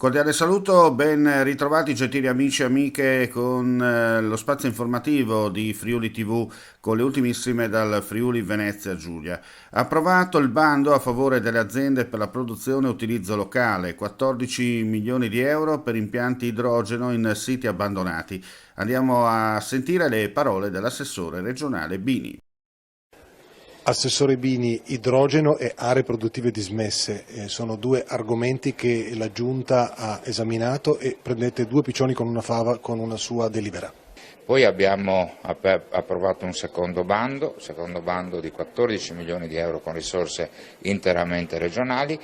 Cordiale saluto, ben ritrovati gentili amici e amiche con lo spazio informativo di Friuli TV con le ultimissime dal Friuli Venezia Giulia. Approvato il bando a favore delle aziende per la produzione e utilizzo locale, 14 milioni di euro per impianti idrogeno in siti abbandonati. Andiamo a sentire le parole dell'assessore regionale Bini. Assessore Bini, idrogeno e aree produttive dismesse sono due argomenti che la Giunta ha esaminato e prendete due piccioni con una fava con una sua delibera. Poi abbiamo approvato un secondo bando di 14 milioni di euro con risorse interamente regionali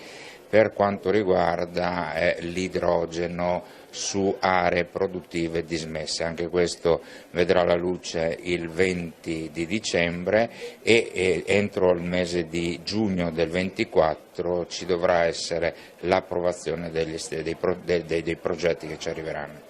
per quanto riguarda l'idrogeno su aree produttive dismesse. Anche questo vedrà la luce il 20 di dicembre e entro il mese di giugno del 24 ci dovrà essere l'approvazione dei progetti che ci arriveranno.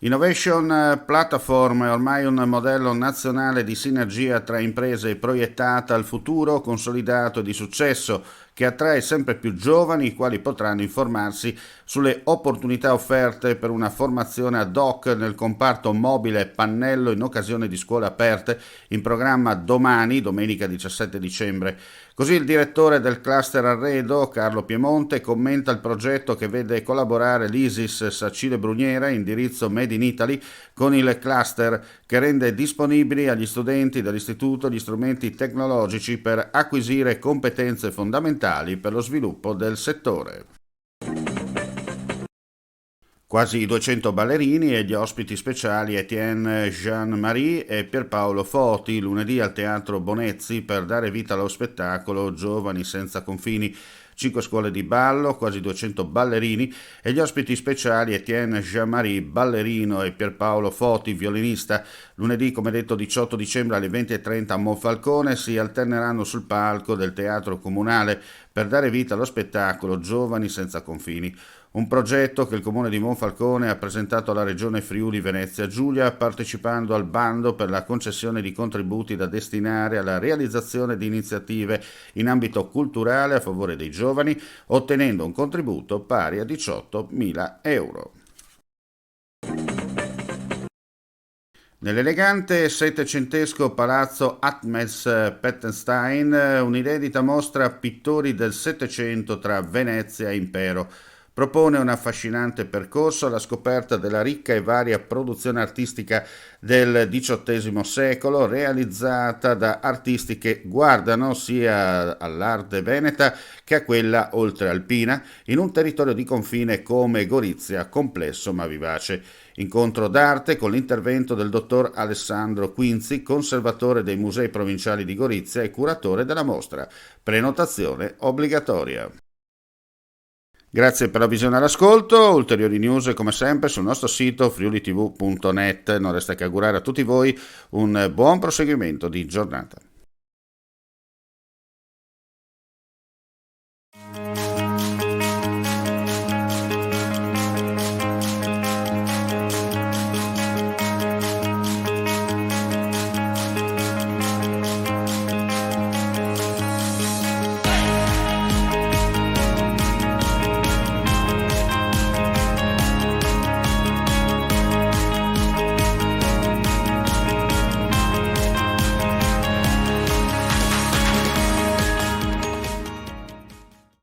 Innovation Platform è ormai un modello nazionale di sinergia tra imprese proiettata al futuro, consolidato e di successo, che attrae sempre più giovani, i quali potranno informarsi sulle opportunità offerte per una formazione ad hoc nel comparto mobile pannello in occasione di scuole aperte in programma domani, domenica 17 dicembre. Così il direttore del cluster Arredo, Carlo Piemonte, commenta il progetto che vede collaborare l'ISIS Sacile Bruniera, indirizzo Made in Italy, con il cluster che rende disponibili agli studenti dell'istituto gli strumenti tecnologici per acquisire competenze fondamentali per lo sviluppo del settore. Quasi 200 ballerini e gli ospiti speciali Etienne Jean-Marie e Pierpaolo Foti lunedì al Teatro Bonezzi per dare vita allo spettacolo Giovani senza confini. 5 scuole di ballo, quasi 200 ballerini e gli ospiti speciali Etienne Jean-Marie, ballerino, e Pierpaolo Foti, violinista. Lunedì, come detto, 18 dicembre alle 20:30 a Monfalcone si alterneranno sul palco del Teatro Comunale per dare vita allo spettacolo Giovani senza confini. Un progetto che il Comune di Monfalcone ha presentato alla Regione Friuli Venezia Giulia partecipando al bando per la concessione di contributi da destinare alla realizzazione di iniziative in ambito culturale a favore dei giovani, ottenendo un contributo pari a 18.000 euro. Nell'elegante settecentesco palazzo Atmes Pettenstein, un'inedita mostra pittori del Settecento tra Venezia e Impero propone un affascinante percorso alla scoperta della ricca e varia produzione artistica del XVIII secolo, realizzata da artisti che guardano sia all'arte veneta che a quella oltrealpina, in un territorio di confine come Gorizia, complesso ma vivace. Incontro d'arte con l'intervento del dottor Alessandro Quinzi, conservatore dei musei provinciali di Gorizia e curatore della mostra. Prenotazione obbligatoria. Grazie per la visione e l'ascolto, ulteriori news come sempre sul nostro sito friulitv.net. Non resta che augurare a tutti voi un buon proseguimento di giornata.